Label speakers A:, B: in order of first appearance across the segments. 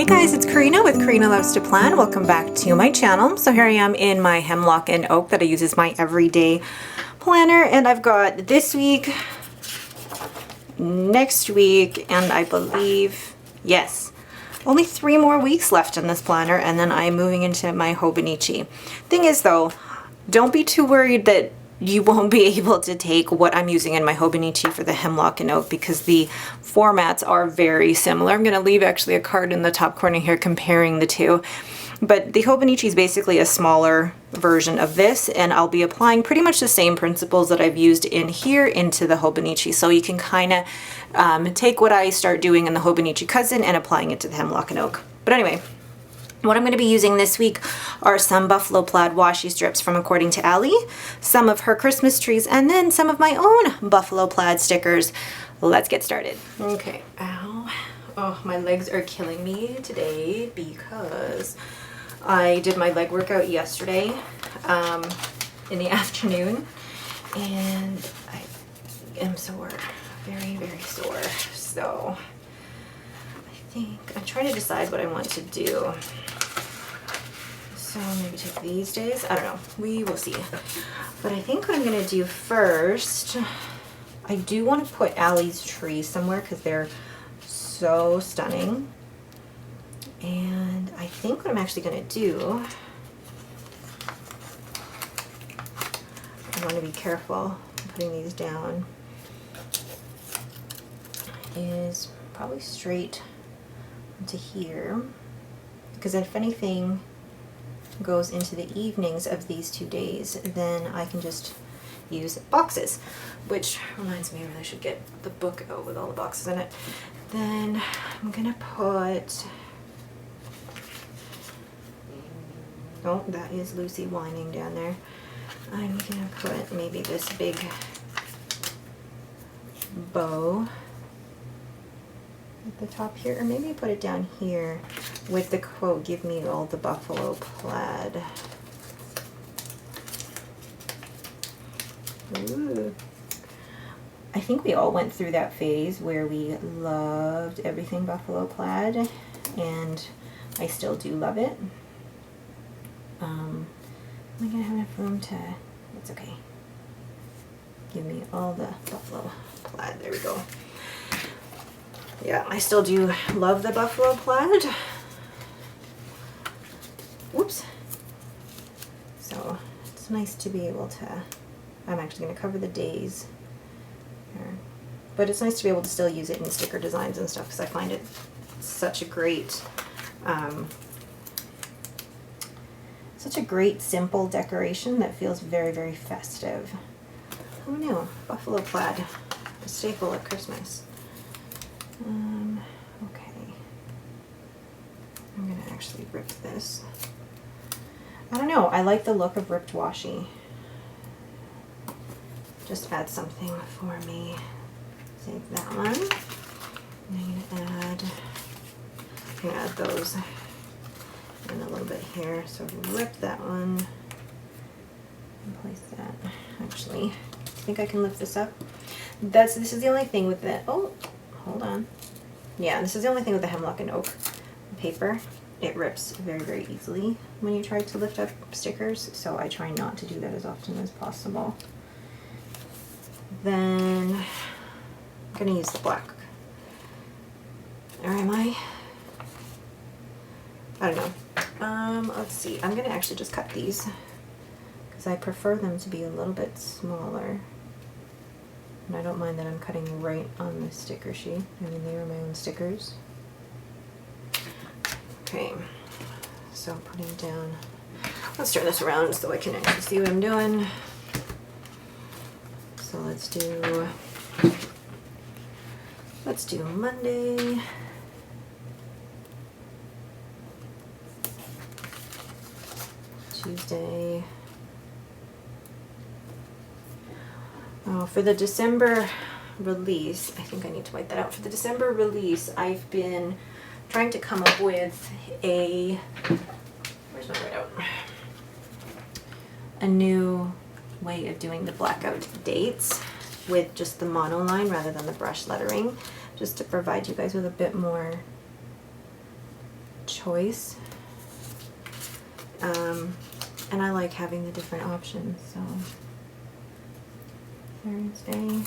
A: Hey guys, it's Karina with Karina Loves to Plan. Welcome back to my channel. So here I am in my hemlock and oak that I use as my everyday planner, and I've got this week, next week, and I believe, yes, only 3 more weeks left in this planner, and then I'm moving into my Hobonichi. Thing is though, don't be too worried that you won't be able to take what I'm using in my Hobonichi for the hemlock and oak, because the formats are very similar. I'm going to leave actually a card in the top corner here comparing the two. But the Hobonichi is basically a smaller version of this, and I'll be applying pretty much the same principles that I've used in here into the Hobonichi. So you can kind of take what I start doing in the Hobonichi Cousin and applying it to the hemlock and oak. But anyway, what I'm going to be using this week are some buffalo plaid washi strips from According to Allie, some of her Christmas trees, and then some of my own buffalo plaid stickers. Let's get started. Okay, ow. Oh, my legs are killing me today because I did my leg workout yesterday in the afternoon, and I am sore, very, very sore. So I'm trying to decide what I want to do. So maybe take these days. I don't know. We will see. But I think what I'm going to do first, I do want to put Allie's tree somewhere because they're so stunning. And I think what I'm actually going to do, I want to be careful putting these down, is probably straight to here, because if anything goes into the evenings of these 2 days, then I can just use boxes, which reminds me I really should get the book out with all the boxes in it. Then I'm gonna put, oh, that is Lucy whining down there. I'm gonna put maybe this big bow at the top here, or maybe put it down here with the quote, "Give me all the buffalo plaid." Ooh. I think we all went through that phase where we loved everything buffalo plaid, and I still do love it. Am I gonna have enough room to, it's okay. Give me all the buffalo plaid, there we go. Yeah, I still do love the buffalo plaid. Whoops. So it's nice to be able to, I'm actually going to cover the days here. But it's nice to be able to still use it in sticker designs and stuff, because I find it such a great, simple decoration that feels very, very festive. Who knew? Buffalo plaid, a staple at Christmas. Okay. I'm gonna actually rip this. I don't know, I like the look of ripped washi. Just add something for me. Save that one. I'm gonna add those and a little bit here. So rip that one and place that. Actually, I think I can lift this up. This is the only thing with the, oh, hold on. Yeah, this is the only thing with the hemlock and oak paper. It rips very, very easily when you try to lift up stickers, so I try not to do that as often as possible. Then I'm going to use the black. Or am I? I don't know. Let's see. I'm going to actually just cut these because I prefer them to be a little bit smaller. And I don't mind that I'm cutting right on the sticker sheet. I mean, they are my own stickers. Okay, so putting down, let's turn this around so I can actually see what I'm doing. So let's do Monday. Tuesday. Oh, for the December release, I think I need to white that out. For the December release, I've been trying to come up with a, where's my whiteout? A new way of doing the blackout dates with just the monoline rather than the brush lettering, just to provide you guys with a bit more choice. And I like having the different options, so Thursday,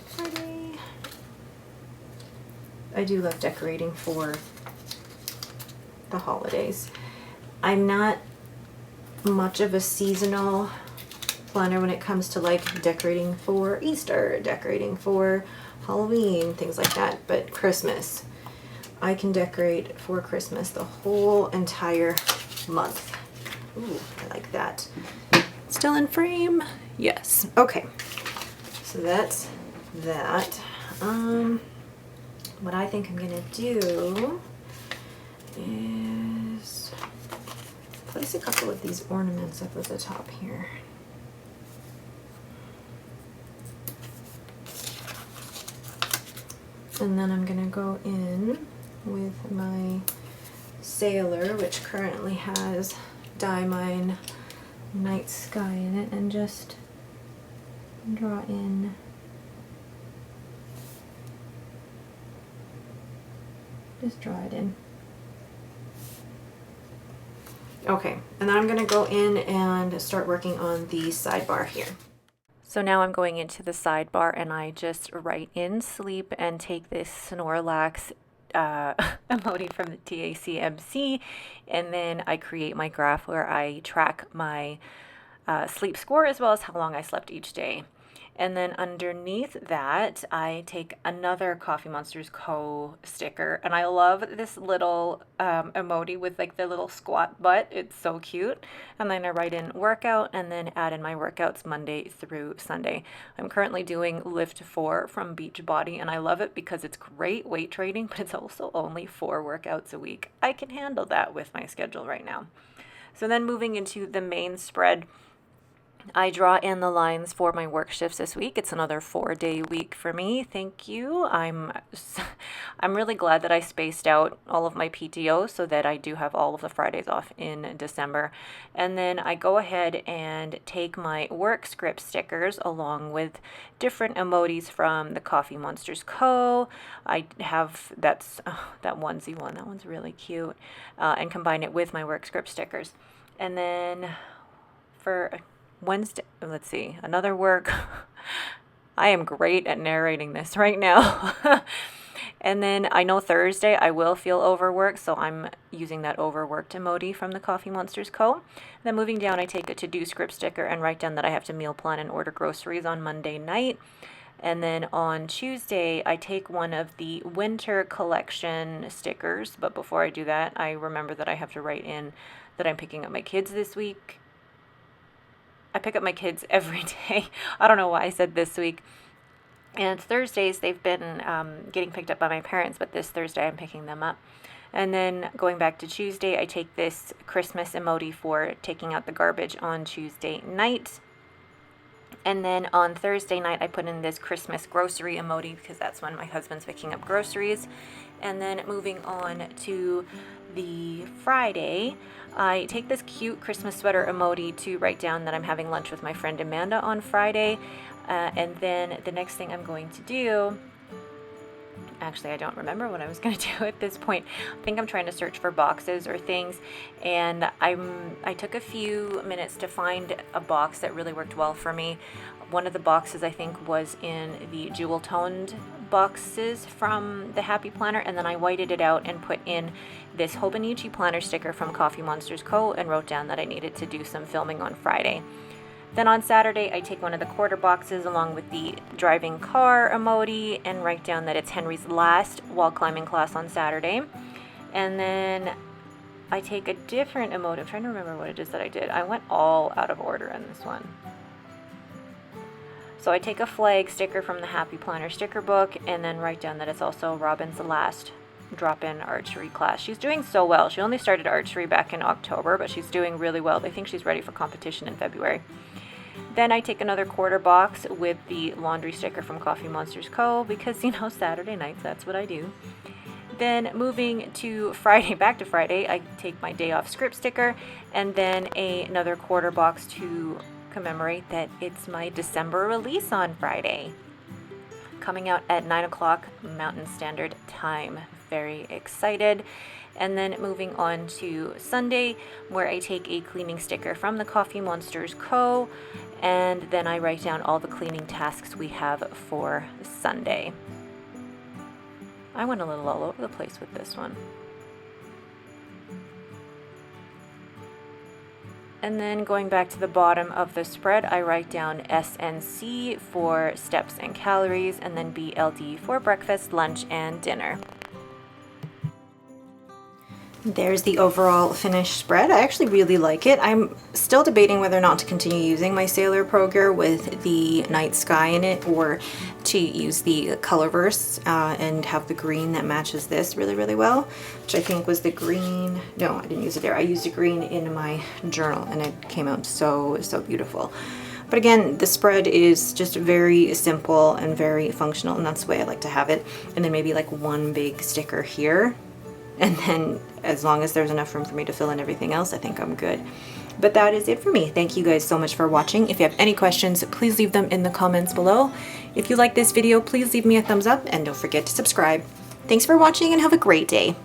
A: Friday. I do love decorating for the holidays. I'm not much of a seasonal planner when it comes to like decorating for Easter, decorating for Halloween, things like that, but Christmas, I can decorate for Christmas the whole entire month. Ooh, I like that. Still in frame? Yes. Okay. So that's that. What I think I'm gonna do is place a couple of these ornaments up at the top here. And then I'm gonna go in with my sailor, which currently has Die Mine Night Sky in it, and just draw in draw it in. Okay, and then I'm gonna go in and start working on the sidebar here. So now I'm going into the sidebar and I just write in sleep and take this Snorlax emoji from the TACMC, and then I create my graph where I track my sleep score as well as how long I slept each day. And then underneath that, I take another Coffee Monsters Co. sticker. And I love this little emoji with like the little squat butt. It's so cute. And then I write in workout and then add in my workouts Monday through Sunday. I'm currently doing Lift 4 from Beachbody, and I love it because it's great weight training, but it's also only 4 workouts a week. I can handle that with my schedule right now. So then moving into the main spread, I draw in the lines for my work shifts this week. It's another 4-day week for me. Thank you. I'm really glad that I spaced out all of my PTO so that I do have all of the Fridays off in December. And then I go ahead and take my work script stickers along with different emojis from the Coffee Monsters Co. I have that onesie one. That one's really cute. And combine it with my work script stickers. And then for Wednesday, let's see, another work. I am great at narrating this right now. And then I know Thursday I will feel overworked, so I'm using that overworked emoji from the Coffee Monsters Co. Then moving down, I take a to-do script sticker and write down that I have to meal plan and order groceries on Monday night. And then on Tuesday, I take one of the winter collection stickers. But before I do that, I remember that I have to write in that I'm picking up my kids this week. I pick up my kids every day. I don't know why I said this week. And Thursdays, they've been getting picked up by my parents, but this Thursday I'm picking them up. And then going back to Tuesday, I take this Christmas emoji for taking out the garbage on Tuesday night. And then on Thursday night, I put in this Christmas grocery emoji because that's when my husband's picking up groceries. And then moving on to the Friday, I take this cute Christmas sweater emoji to write down that I'm having lunch with my friend Amanda on Friday. And then the next thing I'm going to do, actually I don't remember what I was going to do at this point. I think I'm trying to search for boxes or things, and I took a few minutes to find a box that really worked well for me. One of the boxes I think was in the jewel toned boxes from the Happy Planner, and then I whited it out and put in this Hobonichi planner sticker from Coffee Monsters Co. and wrote down that I needed to do some filming on Friday. Then on Saturday, I take one of the quarter boxes along with the driving car emoji and write down that it's Henry's last wall climbing class on Saturday. And then I take a different emoji. I'm trying to remember what it is that I did. I went all out of order in this one. So I take a flag sticker from the Happy Planner sticker book and then write down that it's also Robin's last drop-in archery class. She's doing so well. She only started archery back in October, but she's doing really well. They think she's ready for competition in February. Then I take another quarter box with the laundry sticker from Coffee Monsters Co. because, you know, Saturday nights, that's what I do. Then moving to Friday, back to Friday, I take my day off script sticker and then another quarter box to commemorate that it's my December release on Friday. Coming out at 9 o'clock Mountain Standard Time. very excited. And then moving on to Sunday, where I take a cleaning sticker from the Coffee Monsters Co. and then I write down all the cleaning tasks we have for Sunday. I went a little all over the place with this one. And then going back to the bottom of the spread, I write down SNC for steps and calories, and then BLD for breakfast, lunch, and dinner. There's the overall finished spread. I actually really like it. I'm still debating whether or not to continue using my Sailor Proger with the night sky in it, or to use the Colorverse and have the green that matches this really, really well, which I think was the green. No, I didn't use it there. I used a green in my journal and it came out so beautiful. But again, the spread is just very simple and very functional, and that's the way I like to have it. And then maybe like one big sticker here. And then as long as there's enough room for me to fill in everything else, I think I'm good. But that is it for me. Thank you guys so much for watching. If you have any questions, please leave them in the comments below. If you like this video, please leave me a thumbs up and don't forget to subscribe. Thanks for watching and have a great day.